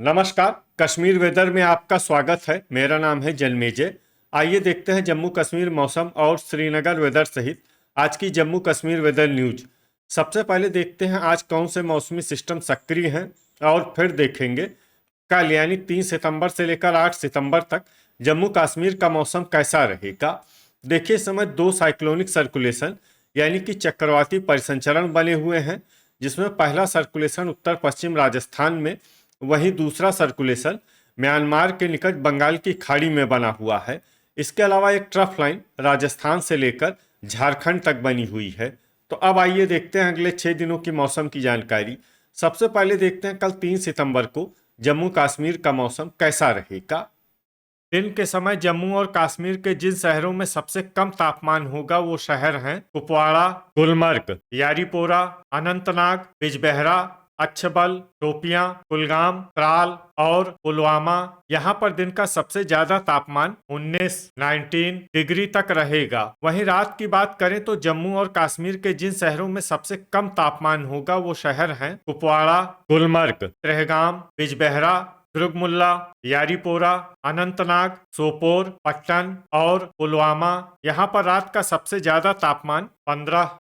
नमस्कार। कश्मीर वेदर में आपका स्वागत है। मेरा नाम है जन्मेजय। आइए देखते हैं जम्मू कश्मीर मौसम और श्रीनगर वेदर सहित आज की जम्मू कश्मीर वेदर न्यूज। सबसे पहले देखते हैं आज कौन से मौसमी सिस्टम सक्रिय हैं और फिर देखेंगे कल यानी 3 सितंबर से लेकर 8 सितंबर तक जम्मू कश्मीर का मौसम कैसा रहेगा। देखिए, इस समय दो साइक्लोनिक सर्कुलेशन यानी कि चक्रवाती परिसंचरण बने हुए हैं, जिसमें पहला सर्कुलेशन उत्तर पश्चिम राजस्थान में, वहीं दूसरा सर्कुलेशन म्यांमार के निकट बंगाल की खाड़ी में बना हुआ है। इसके अलावा एक ट्रफ लाइन राजस्थान से लेकर झारखंड तक बनी हुई है। तो अब आइए देखते हैं अगले 6 दिनों की मौसम की जानकारी। सबसे पहले देखते हैं कल 3 सितंबर को जम्मू कश्मीर का मौसम कैसा रहेगा। दिन के समय जम्मू और कश्मीर के जिन शहरों में सबसे कम तापमान होगा वो शहर हैं कुपवाड़ा, गुलमर्ग, यारीपोरा, अनंतनाग, बिजबेहरा, अच्छबल, शोपियां, कुलगाम, त्राल और पुलवामा। यहाँ पर दिन का सबसे ज्यादा तापमान 19 डिग्री तक रहेगा। वहीं रात की बात करें तो जम्मू और कश्मीर के जिन शहरों में सबसे कम तापमान होगा वो शहर हैं कुपवाड़ा, गुलमर्ग, त्रेहगाम, बिजबेहरा, दुर्गमुल्ला, यारीपोरा, अनंतनाग, सोपोर, पट्टन और पुलवामा। यहाँ पर रात का सबसे ज्यादा तापमान 15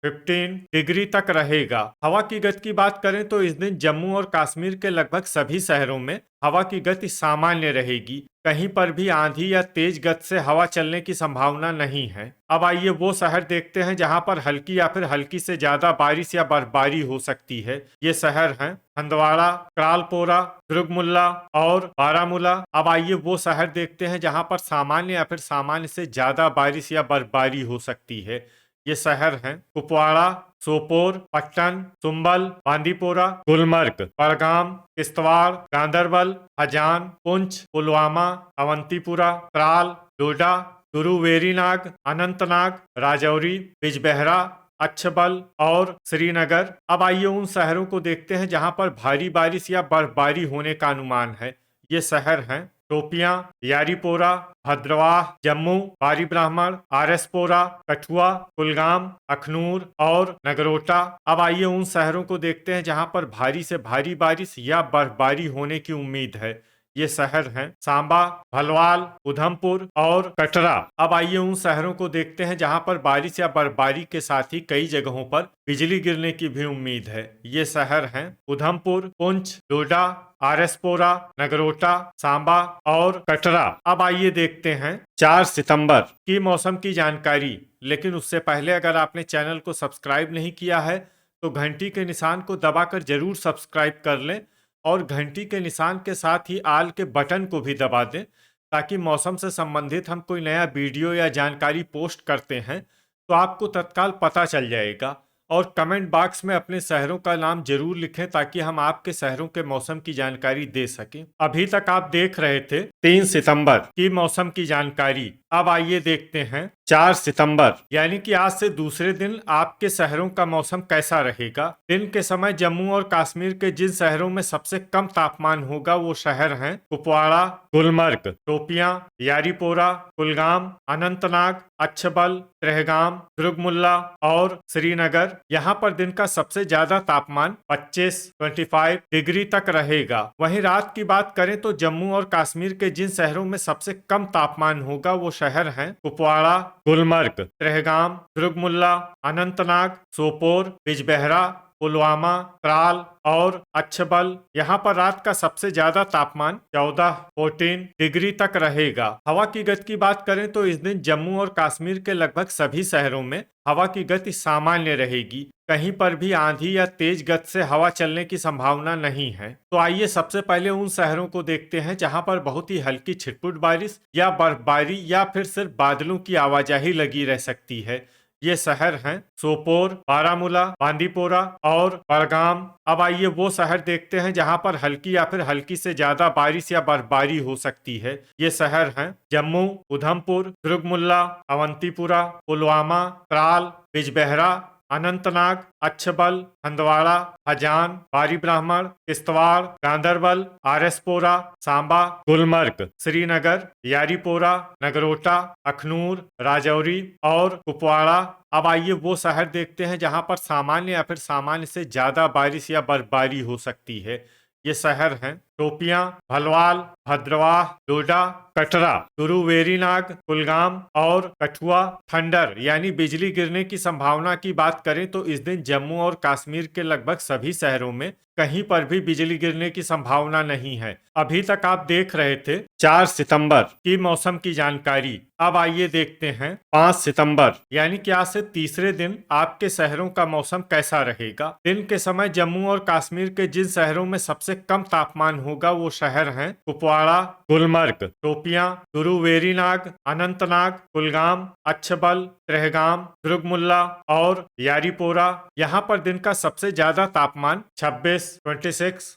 डिग्री तक रहेगा। हवा की गति की बात करें तो इस दिन जम्मू और कश्मीर के लगभग सभी शहरों में हवा की गति सामान्य रहेगी। कहीं पर भी आंधी या तेज गति से हवा चलने की संभावना नहीं है। अब आइए वो शहर देखते हैं जहां पर हल्की या फिर हल्की से ज्यादा बारिश या बर्फबारी हो सकती है। ये शहर हैं हंदवाड़ा, क्रालपोरा, दुर्गमुल्ला और बारामूला। अब आइए वो शहर देखते हैं जहां पर सामान्य या फिर सामान्य से ज्यादा बारिश या बर्फबारी हो सकती है। ये शहर हैं कुपवाड़ा, सोपोर, पट्टन, सुंबल, बांदीपोरा, गुलमर्ग, बड़गाम, किश्तवाड़, गांदरबल, हजान, पुंछ, पुलवामा, अवंतीपुरा, त्राल, डोडा, गुरुवेरीनाग, अनंतनाग, राजौरी, बिजबेहरा, अच्छबल और श्रीनगर। अब आइए उन शहरों को देखते हैं जहां पर भारी बारिश या बर्फबारी होने का अनुमान है। ये शहर हैं शोपियां, यारीपोरा, भद्रवाह, जम्मू, बारी ब्राह्मण, आरएसपोरा, कठुआ, कुलगाम, अखनूर और नगरोटा। अब आइए उन शहरों को देखते हैं जहां पर भारी से भारी बारिश या बर्फबारी होने की उम्मीद है। ये शहर हैं सांबा, भलवाल, उधमपुर और कटरा। अब आइए उन शहरों को देखते हैं जहां पर बारिश या बर्फबारी के साथ ही कई जगहों पर बिजली गिरने की भी उम्मीद है। ये शहर हैं उधमपुर, पुंछ, डोडा, आरएसपोरा, नगरोटा, सांबा और कटरा। अब आइए देखते हैं 4 सितंबर की मौसम की जानकारी। लेकिन उससे पहले अगर आपने चैनल को सब्सक्राइब नहीं किया है तो घंटी के निशान को दबाकर जरूर सब्सक्राइब कर लें और घंटी के निशान के साथ ही आल के बटन को भी दबा दें, ताकि मौसम से संबंधित हम कोई नया वीडियो या जानकारी पोस्ट करते हैं तो आपको तत्काल पता चल जाएगा। और कमेंट बॉक्स में अपने शहरों का नाम जरूर लिखें ताकि हम आपके शहरों के मौसम की जानकारी दे सकें। अभी तक आप देख रहे थे 3 सितंबर की मौसम की जानकारी। अब आइए देखते हैं 4 सितंबर यानी कि आज से दूसरे दिन आपके शहरों का मौसम कैसा रहेगा। दिन के समय जम्मू और कश्मीर के जिन शहरों में सबसे कम तापमान होगा वो शहर हैं कुपवाड़ा, गुलमर्ग, शोपियां, यारीपोरा, कुलगाम, अनंतनाग, अच्छबल, त्रेहगाम, दुर्गमुल्ला और श्रीनगर। यहाँ पर दिन का सबसे ज्यादा तापमान 25 डिग्री तक रहेगा। वहीं रात की बात करें तो जम्मू और कश्मीर के जिन शहरों में सबसे कम तापमान होगा वो शहर हैं कुपवाड़ा, गुलमर्ग, त्रेहगाम, दुर्गमुल्ला, अनंतनाग, सोपोर, बिजबेहरा, पुलवामा, त्राल और अच्छबल। यहाँ पर रात का सबसे ज्यादा तापमान 14 डिग्री तक रहेगा। हवा की गति की बात करें तो इस दिन जम्मू और कश्मीर के लगभग सभी शहरों में हवा की गति सामान्य रहेगी। कहीं पर भी आंधी या तेज गति से हवा चलने की संभावना नहीं है। तो आइए सबसे पहले उन शहरों को देखते हैं जहां पर बहुत ही हल्की छिटपुट बारिश या बर्फबारी या फिर सिर्फ बादलों की आवाजाही लगी रह सकती है। ये शहर हैं सोपोर, बारामूला, बांदीपोरा और बड़गाम। अब आइए वो शहर देखते हैं जहां पर हल्की या फिर हल्की से ज्यादा बारिश या बर्फबारी हो सकती है। ये शहर हैं जम्मू, उधमपुर, दुर्गमुल्ला, अवंतीपुरा, पुलवामा, त्राल, बिजबेहरा, अनंतनाग, अच्छबल, हंदवाड़ा, हजान, बारी ब्राह्मण, किश्तवाड़, गांदरबल, आरएसपोरा, सांबा, गुलमर्ग, श्रीनगर, यारीपोरा, नगरोटा, अखनूर, राजौरी और कुपवाड़ा। अब आइए वो शहर देखते हैं जहां पर सामान्य या फिर सामान्य से ज्यादा बारिश या बर्फबारी हो सकती है। ये शहर हैं शोपियां, भलवाल, भद्रवाह, डोडा, कटरा, गुरुवेरीनाग, कुलगाम और कठुआ। थंडर यानी बिजली गिरने की संभावना की बात करें तो इस दिन जम्मू और कश्मीर के लगभग सभी शहरों में कहीं पर भी बिजली गिरने की संभावना नहीं है। अभी तक आप देख रहे थे 4 सितंबर की मौसम की जानकारी। अब आइए देखते हैं 5 सितंबर यानी कि आज से तीसरे दिन आपके शहरों का मौसम कैसा रहेगा। दिन के समय जम्मू और कश्मीर के जिन शहरों में सबसे कम तापमान होगा वो शहर हैं कुपवाड़ा, गुलमर्ग, शोपियां, गुरुवेरीनाग, अनंतनाग, कुलगाम, अच्छबल, त्रेहगाम, दुर्गमुल्ला और यारीपोरा। यहाँ पर दिन का सबसे ज्यादा तापमान 26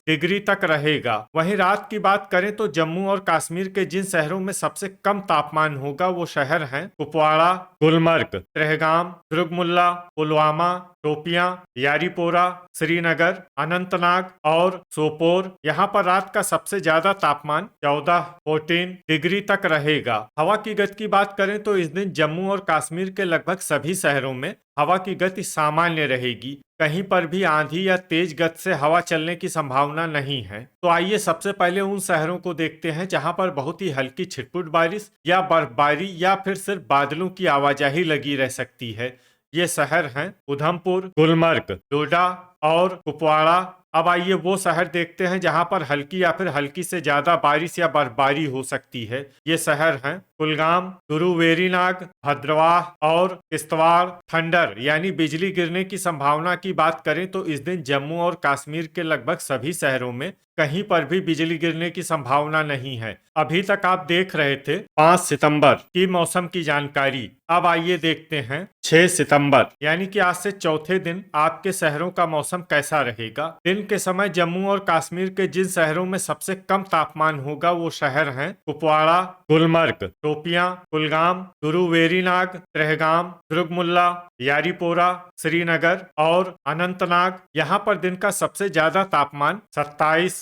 डिग्री तक रहेगा। वहीं रात की बात करें तो जम्मू और कश्मीर के जिन शहरों में सबसे कम तापमान होगा वो शहर हैं कुपवाड़ा, गुलमर्ग, त्रेहगाम, दुर्गमुल्ला, पुलवामा, शोपियां, यारीपोरा, श्रीनगर, अनंतनाग और सोपोर। यहाँ पर रात का सबसे ज्यादा तापमान 14 डिग्री तक रहेगा। हवा की गति की बात करें तो इस दिन जम्मू और कश्मीर के लगभग सभी शहरों में हवा की गति सामान्य रहेगी। कहीं पर भी आंधी या तेज गति से हवा चलने की संभावना नहीं है। तो आइए सबसे पहले उन शहरों को देखते हैं जहां पर बहुत ही हल्की छिटपुट बारिश या बर्फबारी या फिर सिर्फ बादलों की आवाजाही लगी रह सकती है। ये शहर हैं उधमपुर, गुलमर्ग, डोडा और कुपवाड़ा। अब आइए वो शहर देखते हैं जहां पर हल्की या फिर हल्की से ज्यादा बारिश या बर्फबारी हो सकती है। ये शहर हैं कुलगाम, गुरुवेरीनाग, भद्रवाह और किश्तवाड़। थंडर यानी बिजली गिरने की संभावना की बात करें तो इस दिन जम्मू और कश्मीर के लगभग सभी शहरों में कहीं पर भी बिजली गिरने की संभावना नहीं है। अभी तक आप देख रहे थे 5 सितंबर की मौसम की जानकारी। अब आइए देखते हैं 6 सितंबर यानी कि आज से चौथे दिन आपके शहरों का मौसम कैसा रहेगा। दिन के समय जम्मू और कश्मीर के जिन शहरों में सबसे कम तापमान होगा वो शहर हैं कुपवाड़ा, गुलमर्ग, शोपियां, कुलगाम, गुरुवेरीनाग, त्रेहगाम, दुर्गमुल्ला, यारीपोरा, श्रीनगर और अनंतनाग। यहाँ पर दिन का सबसे ज्यादा तापमान 27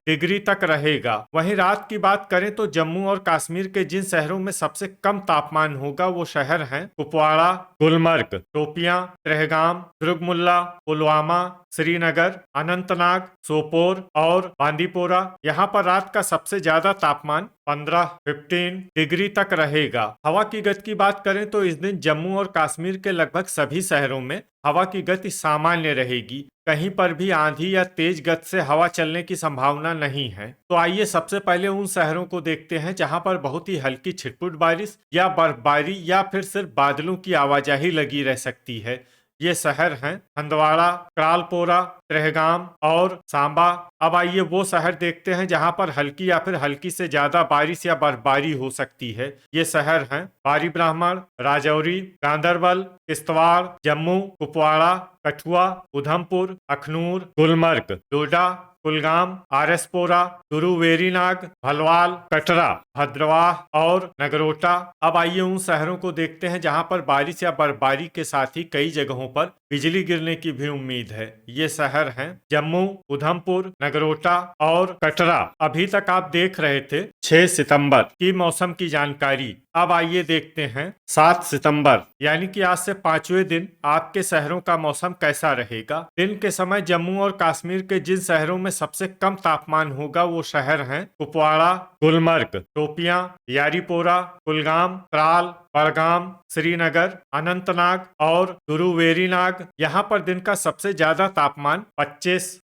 डिग्री तक रहेगा। वहीं रात की बात करें तो जम्मू और कश्मीर के जिन शहरों में सबसे कम तापमान होगा वो शहर हैं कुपवाड़ा, गुलमर्ग, शोपियां, त्रेहगाम, दुर्गमुल्ला, पुलवामा, श्रीनगर, अनंतनाग, सोपोर और बांदीपोरा। यहाँ पर रात का सबसे ज्यादा तापमान 15 डिग्री तक रहेगा। हवा की गति की बात करें तो इस दिन जम्मू और कश्मीर के लगभग सभी शहरों में हवा की गति सामान्य रहेगी। कहीं पर भी आंधी या तेज गति से हवा चलने की संभावना नहीं है। तो आइए सबसे पहले उन शहरों को देखते हैं जहां पर बहुत ही हल्की छिटपुट बारिश या बर्फबारी या फिर सिर्फ बादलों की आवाजाही लगी रह सकती है। ये शहर हैं हंदवाड़ा, करालपोरा, त्रेहगाम और सांबा। अब आइए वो शहर देखते हैं जहां पर हल्की या फिर हल्की से ज्यादा बारिश या बर्फबारी हो सकती है। ये शहर हैं बारी ब्राह्मण, राजौरी, गांधरबल, किश्तवाड़, जम्मू, कुपवाड़ा, कठुआ, उधमपुर, अखनूर, गुलमर्ग, डोडा, कुलगाम, आरएसपोरा, गुरुवेरीनाग, भलवाल, कटरा, भद्रवाह और नगरोटा। अब आइए उन शहरों को देखते हैं जहां पर बारिश या बर्फबारी के साथ ही कई जगहों पर बिजली गिरने की भी उम्मीद है। ये शहर हैं जम्मू, उधमपुर, नगरोटा और कटरा। अभी तक आप देख रहे थे 6 सितंबर की मौसम की जानकारी। अब आइए देखते हैं 7 सितंबर यानी कि आज से 5वें दिन आपके शहरों का मौसम कैसा रहेगा। दिन के समय जम्मू और कश्मीर के जिन शहरों में सबसे कम तापमान होगा वो शहर हैं कुपवाड़ा, गुलमर्ग, शोपियां, यारीपोरा, कुलगाम, त्राल, बड़गाम, श्रीनगर, अनंतनाग और गुरुवेरीनाग। यहाँ पर दिन का सबसे ज्यादा तापमान 25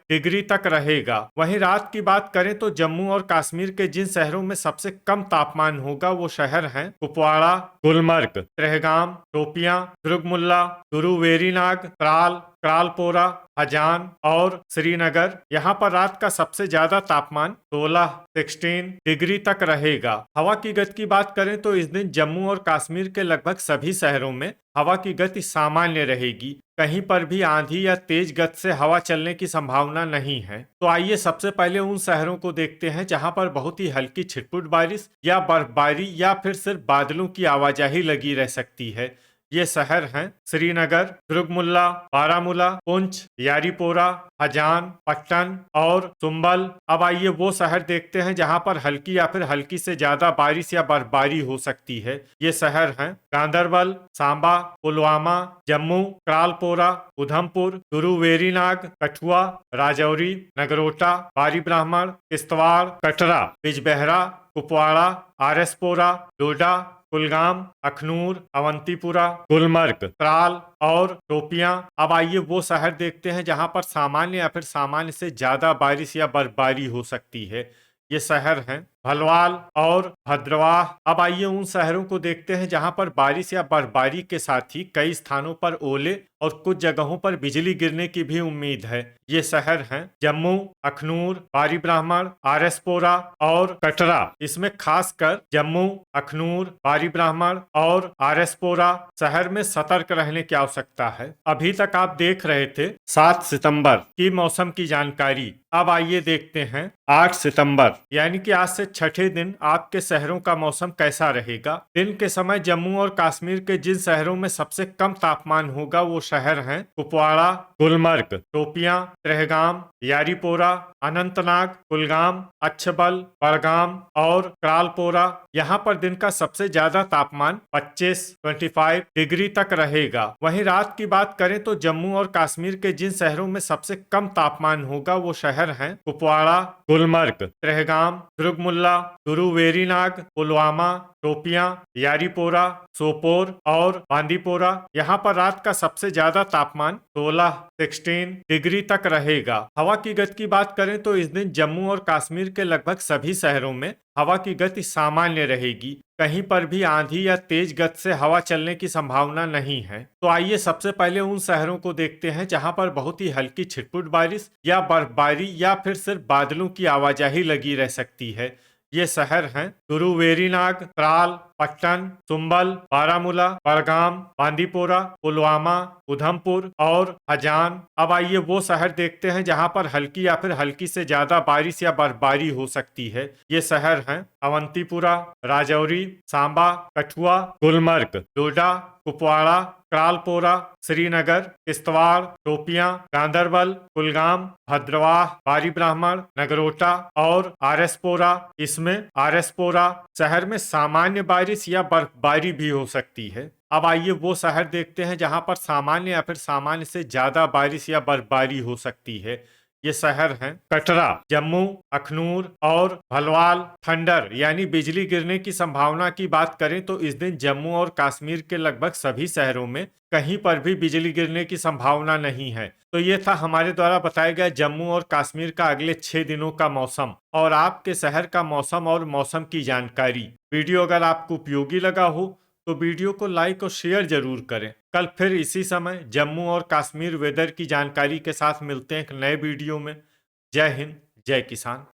डिग्री तक रहेगा। वहीं रात की बात करें तो जम्मू और कश्मीर के जिन शहरों में सबसे कम तापमान होगा वो शहर हैं कुपवाड़ा, गुलमर्ग, त्रेहगाम, शोपियां, दुर्गमुल्ला, गुरुवेरीनाग, त्राल, करालपोरा, हजान और श्रीनगर। यहाँ पर रात का सबसे ज्यादा तापमान 16 डिग्री तक रहेगा। हवा की गति की बात करें तो इस दिन जम्मू और कश्मीर के लगभग सभी शहरों में हवा की गति सामान्य रहेगी। कहीं पर भी आंधी या तेज गति से हवा चलने की संभावना नहीं है। तो आइए सबसे पहले उन शहरों को देखते हैं जहां पर बहुत ही हल्की छिटपुट बारिश या बर्फबारी या फिर सिर्फ बादलों की आवाजाही लगी रह सकती है। ये शहर हैं श्रीनगर, दुर्गमुल्ला, बारामूला, पुंछ, यारीपोरा, हजान, पट्टन और सुंबल। अब आइए वो शहर देखते हैं जहां पर हल्की या फिर हल्की से ज्यादा बारिश या बर्फबारी हो सकती है। ये शहर हैं गांधरबल, सांबा, पुलवामा, जम्मू, करालपोरा, उधमपुर, चूरू, वेरीनाग, कठुआ, राजौरी, नगरोटा, बारी ब्राह्मण, किश्तवाड़, कटरा, बिजबहरा, कुपवाड़ा, आरएसपुरा, डोडा, कुलगाम, अखनूर, अवंतीपुरा, गुलमर्ग, त्राल और टोपियां। अब आइए वो शहर देखते हैं जहां पर सामान्य या फिर सामान्य से ज्यादा बारिश या बर्फबारी हो सकती है। ये शहर हैं भलवाल और भद्रवाह। अब आइए उन शहरों को देखते हैं जहां पर बारिश या बर्फबारी के साथ ही कई स्थानों पर ओले और कुछ जगहों पर बिजली गिरने की भी उम्मीद है। ये शहर हैं जम्मू, अखनूर, बारी ब्राह्मण, आरएसपुरा और कटरा। इसमें खासकर जम्मू, अखनूर, बारी ब्राह्मण और आरएसपुरा शहर में सतर्क रहने की आवश्यकता है। अभी तक आप देख रहे थे 7 सितंबर की मौसम की जानकारी। अब आइए देखते हैं 8 सितंबर यानी कि आज से छठे दिन आपके शहरों का मौसम कैसा रहेगा। दिन के समय जम्मू और कश्मीर के जिन शहरों में सबसे कम तापमान होगा वो शहर हैं कुपवाड़ा, गुलमर्ग, शोपियां, त्रेहगाम, यारीपोरा, अनंतनाग, कुलगाम, अच्छबल, बड़गाम और क्रालपोरा। यहाँ पर दिन का सबसे ज्यादा तापमान 25 डिग्री तक रहेगा। वहीं रात की बात करें तो जम्मू और कश्मीर के जिन शहरों में सबसे कम तापमान होगा वो शहर हैं कुपवाड़ा, गुलमर्ग, त्रेहगाम, दुर्गमुल्ला, चूरू, वेरीनाग, पुलवामा, टोपियां, यारीपोरा, सोपोर और बांदीपोरा। यहाँ पर रात का सबसे ज्यादा तापमान 16 डिग्री तक रहेगा। हवा की गति की बात करें तो इस दिन जम्मू और कश्मीर के लगभग सभी शहरों में हवा की गति सामान्य रहेगी। कहीं पर भी आंधी या तेज गति से हवा चलने की संभावना नहीं है। तो आइए सबसे पहले उन शहरों को देखते हैं जहां पर बहुत ही हल्की छिटपुट बारिश या बर्फबारी या फिर सिर्फ बादलों की आवाजाही लगी रह सकती है। ये शहर हैं चूरू, वेरीनाग, त्राल, पट्टन, सुंबल, बारामूला, बड़गाम, बांदीपोरा, पुलवामा, उधमपुर और हजान। अब आइए वो शहर देखते हैं जहां पर हल्की या फिर हल्की से ज्यादा बारिश या बर्फबारी हो सकती है। ये शहर हैं अवंतीपुरा, राजौरी, सांबा, कठुआ, गुलमर्ग, डोडा, कुपवाड़ा, क्रालपोरा, श्रीनगर, किश्तवाड़, शोपियां, गांदरबल, कुलगाम, भद्रवाह, बारी ब्राह्मण, नगरोटा और आरएसपुरा। इसमें आरएसपुरा शहर में सामान्य बारिश या बर्फबारी भी हो सकती है। अब आइए वो शहर देखते हैं जहां पर सामान्य या फिर सामान्य से ज्यादा बारिश या बर्फबारी हो सकती है। ये शहर हैं कटरा, जम्मू, अखनूर और भलवाल। थंडर यानी बिजली गिरने की संभावना की बात करें तो इस दिन जम्मू और कश्मीर के लगभग सभी शहरों में कहीं पर भी बिजली गिरने की संभावना नहीं है। तो ये था हमारे द्वारा बताया गया जम्मू और कश्मीर का अगले 6 दिनों का मौसम और आपके शहर का मौसम और मौसम की जानकारी। वीडियो अगर आपको उपयोगी लगा हो तो वीडियो को लाइक और शेयर जरूर करें। कल फिर इसी समय जम्मू और कश्मीर वेदर की जानकारी के साथ मिलते हैं एक नए वीडियो में। जय हिंद, जय किसान।